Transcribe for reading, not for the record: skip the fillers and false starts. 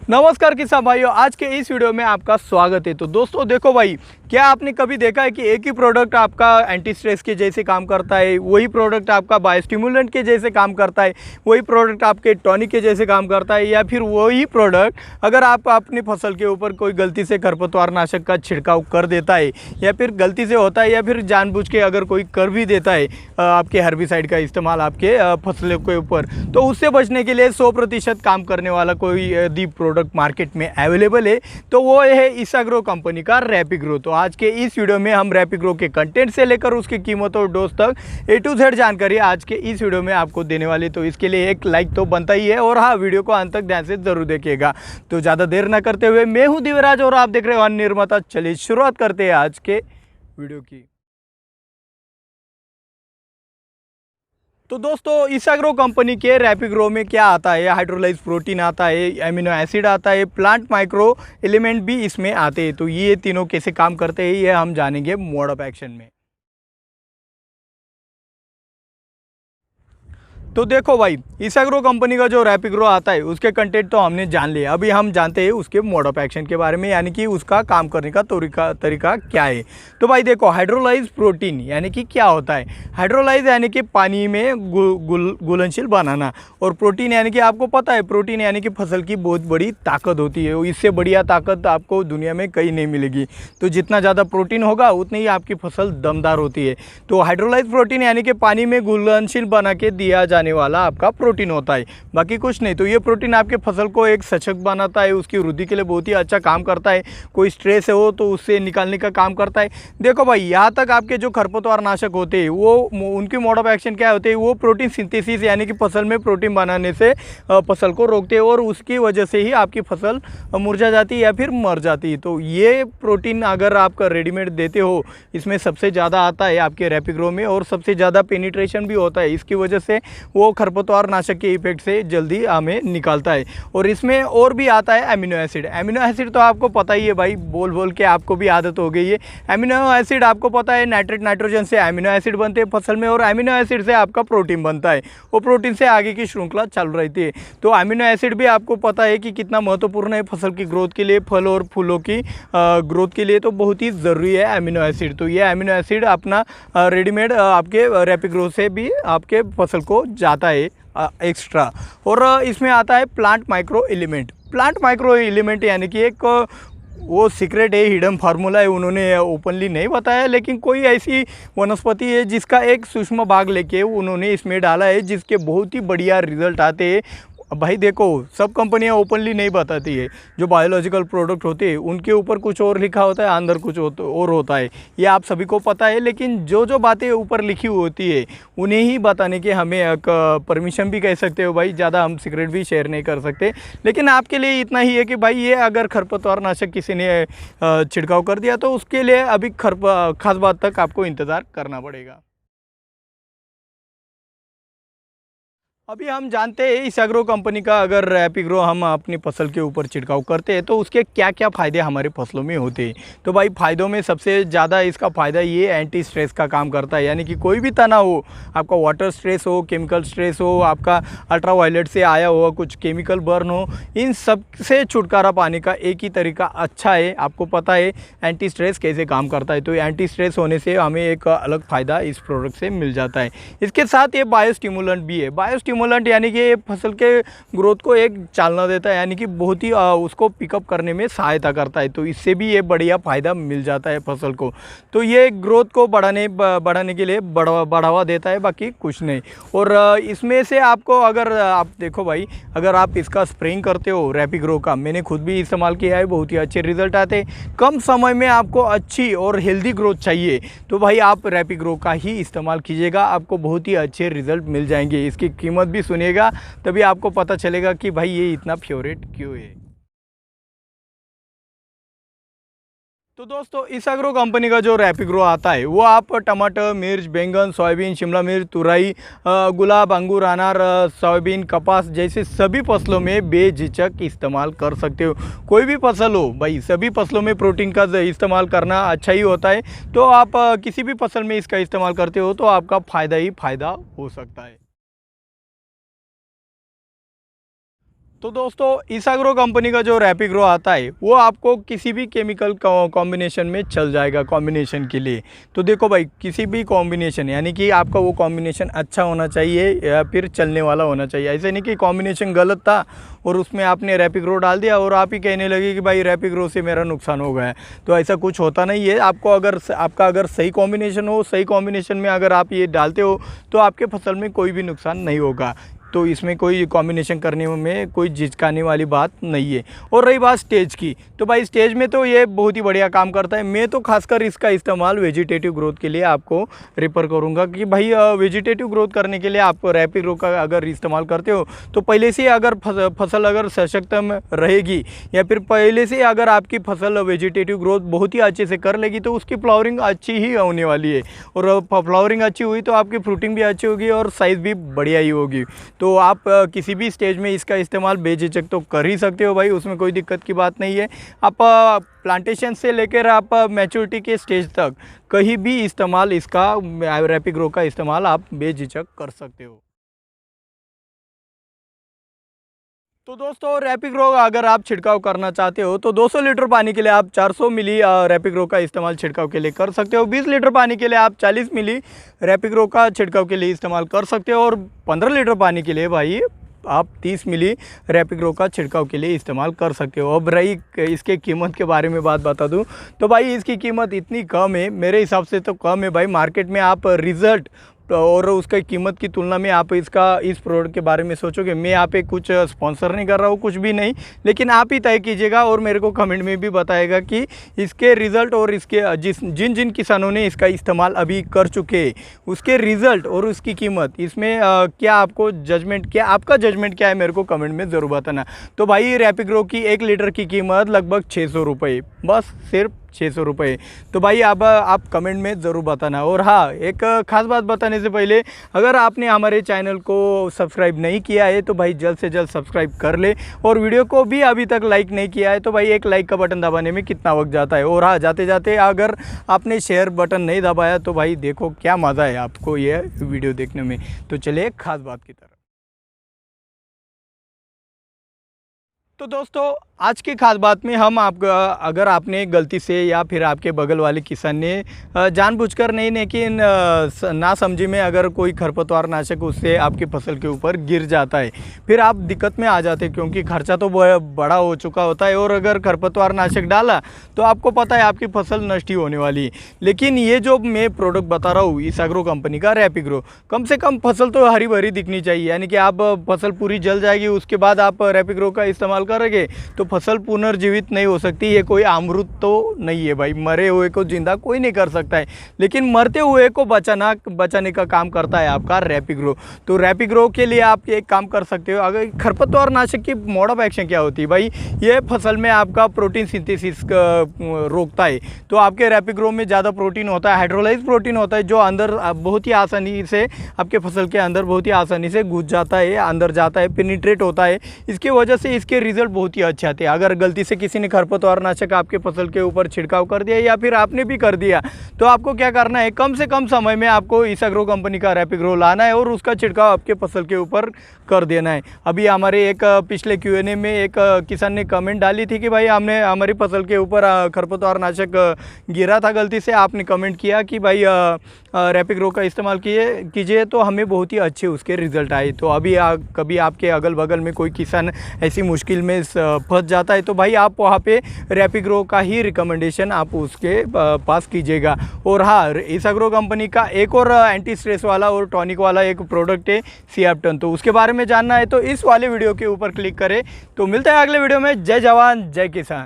नमस्कार किसान भाइयों, आज के इस वीडियो में आपका स्वागत है। तो दोस्तों देखो भाई, क्या आपने कभी देखा है कि एक ही प्रोडक्ट आपका एंटी स्ट्रेस के जैसे काम करता है, वही प्रोडक्ट आपका बायोस्टिमुलेंट के जैसे काम करता है, वही प्रोडक्ट आपके टॉनिक के जैसे काम करता है, या फिर वही प्रोडक्ट अगर आप अपनी फसल के ऊपर कोई गलती से खरपतवारनाशक का छिड़काव कर देता है, या फिर गलती से होता है, या फिर जानबूझ के अगर कोई कर भी देता है आपके हर्बिसाइड का इस्तेमाल आपके फसलों के ऊपर, तो उससे बचने के लिए 100% काम करने वाला कोई दी प्रोडक्ट मार्केट में अवेलेबल है, तो वो है इसाग्रो कंपनी का रैपिग्रो। तो आज के इस वीडियो में हम रैपिग्रो के कंटेंट से लेकर उसकी कीमत और डोज तक A to Z जानकारी आज के इस वीडियो में आपको देने वाली। तो इसके लिए एक लाइक तो बनता ही है, और हाँ, वीडियो को अंत तक ध्यान से जरूर देखिएगा। तो ज़्यादा देर ना करते हुए, मैं हूँ दिव्यराज और आप देख रहे हो अन्न निर्माता। चलिए शुरुआत करते हैं आज के वीडियो की। तो दोस्तों, इसाग्रो कंपनी के रैपिग्रो में क्या आता है? हाइड्रोलाइज प्रोटीन आता है, एमिनो एसिड आता है, प्लांट माइक्रो एलिमेंट भी इसमें आते हैं। तो ये तीनों कैसे काम करते हैं, ये हम जानेंगे मोड ऑफ एक्शन में। तो देखो भाई, इसाग्रो कंपनी का जो रैपिग्रो आता है उसके कंटेंट तो हमने जान लिया। अभी हम जानते हैं उसके मोड ऑफ एक्शन के बारे में, यानी कि उसका काम करने का तरीका क्या है। तो भाई देखो, हाइड्रोलाइज प्रोटीन यानी कि क्या होता है? हाइड्रोलाइज यानी कि पानी में घुलनशील बनाना, और प्रोटीन यानी कि आपको पता है, प्रोटीन यानी कि फसल की बहुत बड़ी ताकत होती है। इससे बढ़िया ताकत आपको दुनिया में कहीं नहीं मिलेगी। तो जितना ज़्यादा प्रोटीन होगा उतनी ही आपकी फसल दमदार होती है। तो हाइड्रोलाइज प्रोटीन यानी कि पानी में घुलनशील बना के दिया जाने वाला आपका प्रोटीन होता है, बाकी कुछ नहीं। तो ये प्रोटीन आपके फसल को एक सशक्त बनाता है, उसकी वृद्धि के लिए बहुत ही अच्छा काम करता है। कोई स्ट्रेस हो तो उससे निकालने का काम करता है। देखो भाई, यहाँ तक आपके जो खरपतवार नाशक होते हैं, वो उनकी मोड ऑफ एक्शन क्या होते हैं? वो प्रोटीन सिंथेसिस यानी कि फसल में प्रोटीन बनाने से फसल को रोकते हैं, और उसकी वजह से ही आपकी फसल मुरझा जाती है या फिर मर जाती है। तो ये प्रोटीन अगर आप रेडीमेड देते हो, इसमें सबसे ज़्यादा आता है आपके रैपिग्रो में, और सबसे ज़्यादा पेनिट्रेशन भी होता है। इसकी वजह से वो खरपतवार नाशक के इफेक्ट से जल्दी हमें निकालता है। और इसमें और भी आता है एमिनो एसिड। एमिनो एसिड तो आपको पता ही है भाई, बोल बोल के आपको भी आदत हो गई है। एमिनो एसिड आपको पता है, नाइट्रेट नाइट्रोजन से एमिनो एसिड बनते हैं फसल में, और एमिनो एसिड से आपका प्रोटीन बनता है। वो प्रोटीन से आगे की श्रृंखला चल रहती है। तो एमिनो एसिड भी आपको पता है कि कितना महत्वपूर्ण है फसल की ग्रोथ के लिए, फल और फूलों की ग्रोथ के लिए। तो बहुत ही ज़रूरी है एमिनो एसिड। तो ये एमिनो एसिड अपना रेडीमेड आपके रैपिग्रो से भी आपके फसल को जाता है एक्स्ट्रा। और इसमें आता है plant micro element. Plant micro element यानी कि एक वो सीक्रेट है, हिडन फार्मूला है, उन्होंने ओपनली नहीं बताया, लेकिन कोई ऐसी वनस्पति है जिसका एक सूक्ष्म भाग लेके उन्होंने इसमें डाला है, जिसके बहुत ही बढ़िया रिजल्ट आते हैं। भाई देखो, सब कंपनियां ओपनली नहीं बताती है। जो बायोलॉजिकल प्रोडक्ट होते हैं उनके ऊपर कुछ और लिखा होता है, अंदर कुछ और होता है, ये आप सभी को पता है। लेकिन जो जो बातें ऊपर लिखी होती है उन्हें ही बताने के हमें एक परमिशन भी कह सकते हो भाई, ज़्यादा हम सीक्रेट भी शेयर नहीं कर सकते। लेकिन आपके लिए इतना ही है कि भाई, ये अगर खरपतवार नाशक किसी ने छिड़काव कर दिया तो उसके लिए अभी खास बात तक आपको इंतज़ार करना पड़ेगा। अभी हम जानते हैं इसाग्रो कंपनी का अगर रैपिग्रो हम अपनी फसल के ऊपर छिड़काव करते हैं तो उसके क्या क्या फ़ायदे हमारे फसलों में होते हैं। तो भाई, फ़ायदों में सबसे ज़्यादा इसका फ़ायदा ये एंटी स्ट्रेस का काम करता है। यानी कि कोई भी तनाव हो, आपका वाटर स्ट्रेस हो, केमिकल स्ट्रेस हो, आपका अल्ट्रावायलेट से आया हुआ कुछ केमिकल बर्न हो, इन सब से छुटकारा पाने का एक ही तरीका अच्छा है। आपको पता है एंटी स्ट्रेस कैसे काम करता है। तो एंटी स्ट्रेस होने से हमें एक अलग फ़ायदा इस प्रोडक्ट से मिल जाता है। इसके साथ ये बायोस्टिमुलेंट भी है। बायोस्टिमुलेंट यानी कि ये फसल के ग्रोथ को एक चालना देता है, यानी कि बहुत ही उसको पिकअप करने में सहायता करता है। तो इससे भी ये बढ़िया फ़ायदा मिल जाता है फसल को। तो ये ग्रोथ को बढ़ाने के लिए बढ़ावा देता है, बाकी कुछ नहीं। और इसमें से आपको अगर आप देखो भाई, अगर आप इसका स्प्रेइंग करते हो रैपिग्रो का, मैंने खुद भी इस्तेमाल किया है, बहुत ही अच्छे रिजल्ट आते हैं। कम समय में आपको अच्छी और हेल्दी ग्रोथ चाहिए तो भाई आप रैपिग्रो का ही इस्तेमाल कीजिएगा, आपको बहुत ही अच्छे रिजल्ट मिल जाएंगे। इसकी कीमत भी सुनिएगा, तभी आपको पता चलेगा कि भाई ये इतना फेवरेट क्यों है। तो दोस्तों, इसाग्रो कंपनी का जो रैपिग्रो आता है वो आप टमाटर, मिर्च, बैंगन, सोयाबीन, शिमला मिर्च, तुरई, गुलाब, अंगूर, अनार, सोयाबीन, कपास जैसे सभी फसलों में बेझिझक इस्तेमाल कर सकते हो। कोई भी फसल हो भाई, सभी फसलों में प्रोटीन का इस्तेमाल करना अच्छा ही होता है। तो आप किसी भी फसल में इसका इस्तेमाल करते हो तो आपका फ़ायदा ही फ़ायदा हो सकता है। तो दोस्तों ईसाग्रो कंपनी का जो रैपिग्रो आता है वो आपको किसी भी केमिकल कॉम्बिनेशन में चल जाएगा कॉम्बिनेशन के लिए। तो देखो भाई, किसी भी कॉम्बिनेशन यानी कि आपका वो कॉम्बिनेशन अच्छा होना चाहिए या फिर चलने वाला होना चाहिए। ऐसे नहीं कि कॉम्बिनेशन गलत था और उसमें आपने रैपिग्रो डाल दिया और आप ही कहने लगे कि भाई रैपिग्रो से मेरा नुकसान हो गया है। तो ऐसा कुछ होता नहीं है। आपको आपका अगर सही कॉम्बिनेशन हो, सही कॉम्बिनेशन में अगर आप ये डालते हो तो आपके फसल में कोई भी नुकसान नहीं होगा। तो इसमें कोई कॉम्बिनेशन करने में कोई झिझकाने वाली बात नहीं है। और रही बात स्टेज की, तो भाई स्टेज में तो ये बहुत ही बढ़िया काम करता है। मैं तो खासकर इसका इस्तेमाल वेजिटेटिव ग्रोथ के लिए आपको रेफर करूंगा कि भाई वेजिटेटिव ग्रोथ करने के लिए आप रैपिग्रो का अगर इस्तेमाल करते हो तो पहले से अगर फसल अगर सशक्त रहेगी या फिर पहले से अगर आपकी फसल वेजिटेटिव ग्रोथ बहुत ही अच्छे से कर लेगी तो उसकी फ्लावरिंग अच्छी ही होने वाली है। और फ्लावरिंग अच्छी हुई तो आपकी फ्रूटिंग भी अच्छी होगी और साइज़ भी बढ़िया ही होगी। तो आप किसी भी स्टेज में इसका इस्तेमाल बेझिझक तो कर ही सकते हो भाई, उसमें कोई दिक्कत की बात नहीं है। आप प्लांटेशन से लेकर आप मैच्योरिटी के स्टेज तक कहीं भी इस्तेमाल इसका रैपिग्रो का इस्तेमाल आप बेझिझक कर सकते हो। तो दोस्तों रैपिग्रो अगर आप छिड़काव करना चाहते हो तो 200 लीटर पानी के लिए आप 400 मिली रैपिग्रो का इस्तेमाल छिड़काव के लिए कर सकते हो। 20 लीटर पानी के लिए आप 40 मिली रैपिग्रो का छिड़काव के लिए इस्तेमाल कर सकते हो। और 15 लीटर पानी के लिए भाई आप 30 मिली रैपिग्रो का छिड़काव के लिए इस्तेमाल कर सकते हो। अब रही इसके कीमत के बारे में बात बता दूं तो भाई इसकी कीमत इतनी कम है, मेरे हिसाब से तो कम है भाई। मार्केट में आप रिज़ल्ट और उसका कीमत की तुलना में आप इस प्रोडक्ट के बारे में सोचोगे। मैं यहाँ पे कुछ स्पॉन्सर नहीं कर रहा हूँ, कुछ भी नहीं, लेकिन आप ही तय कीजिएगा और मेरे को कमेंट में भी बताएगा कि इसके रिज़ल्ट और इसके जिन जिन किसानों ने इसका इस्तेमाल अभी कर चुके हैं उसके रिज़ल्ट और उसकी कीमत, इसमें क्या आपको जजमेंट, क्या आपका जजमेंट क्या है, मेरे को कमेंट में ज़रूर बताना। तो भाई रैपिग्रो की 1 लीटर की कीमत लगभग 600 रुपये, बस सिर्फ 600 रुपये। तो भाई अब आप कमेंट में ज़रूर बताना। और हाँ, एक ख़ास बात बताने से पहले, अगर आपने हमारे चैनल को सब्सक्राइब नहीं किया है तो भाई जल्द से जल्द सब्सक्राइब कर ले। और वीडियो को भी अभी तक लाइक नहीं किया है तो भाई एक लाइक का बटन दबाने में कितना वक्त जाता है। और हाँ, जाते जाते अगर आपने शेयर बटन नहीं दबाया तो भाई देखो क्या मज़ा है आपको ये वीडियो देखने में। तो चलिए ख़ास बात की तरफ। तो दोस्तों आज की खास बात में हम अगर आपने गलती से या फिर आपके बगल वाले किसान ने जानबूझकर नहीं, लेकिन ना समझी में अगर कोई खरपतवार नाशक उससे आपकी फसल के ऊपर गिर जाता है, फिर आप दिक्कत में आ जाते हैं क्योंकि खर्चा तो बड़ा हो चुका होता है। और अगर खरपतवार नाशक डाला तो आपको पता है आपकी फसल नष्ट ही होने वाली है। लेकिन ये जो मैं प्रोडक्ट बता रहा हूँ ईसाग्रो कंपनी का रैपिग्रो, कम से कम फसल तो हरी भरी दिखनी चाहिए, यानी कि आप फसल पूरी जल जाएगी उसके बाद आप रैपिग्रो का इस्तेमाल करेंगे तो फसल पुनर्जीवित नहीं हो सकती। ये कोई अमृत तो नहीं है भाई, मरे हुए को जिंदा कोई नहीं कर सकता है, लेकिन मरते हुए को बचाने का काम करता है आपका रैपिग्रो। तो रैपिग्रो के लिए आप एक काम कर सकते हो। अगर खरपतवार नाशक की मोड ऑफ एक्शन क्या होती है भाई, ये फसल में आपका प्रोटीन सिंथेसिस रोकता है। तो आपके रैपिग्रो में ज़्यादा प्रोटीन होता है, हाइड्रोलाइज प्रोटीन होता है, जो अंदर बहुत ही आसानी से आपके फसल के अंदर बहुत ही आसानी से घुस जाता है, अंदर जाता है, पेनिट्रेट होता है। इसकी वजह से इसके रिजल्ट बहुत ही अच्छे आते हैं। अगर गलती से किसी ने खरपतवार नाशक आपके फसल के ऊपर छिड़काव कर दिया या फिर आपने भी कर दिया तो आपको क्या करना है, कम से कम समय में आपको ईसाग्रो कंपनी का रैपिग्रो लाना है और उसका छिड़काव आपके फसल के ऊपर कर देना है। अभी हमारे एक पिछले Q&A में एक किसान ने कमेंट डाली थी कि भाई हमने हमारी फसल के ऊपर खरपतवार नाशक गिरा था गलती से, आपने कमेंट किया कि भाई रैपिग्रो का इस्तेमाल कीजिए तो हमें बहुत ही अच्छे उसके रिजल्ट आए। तो अभी कभी आपके अगल बगल में कोई किसान ऐसी मुश्किल में फंस जाता है तो भाई आप वहाँ पे रैपिग्रो का ही रिकमेंडेशन आप उसके पास कीजिएगा। और हाँ, ईसाग्रो कंपनी का एक और एंटी स्ट्रेस वाला और टॉनिक वाला एक प्रोडक्ट है सियाप्टन, तो उसके बारे में जानना है तो इस वाले वीडियो के ऊपर क्लिक करें। तो मिलता है अगले वीडियो में। जय जवान जय किसान।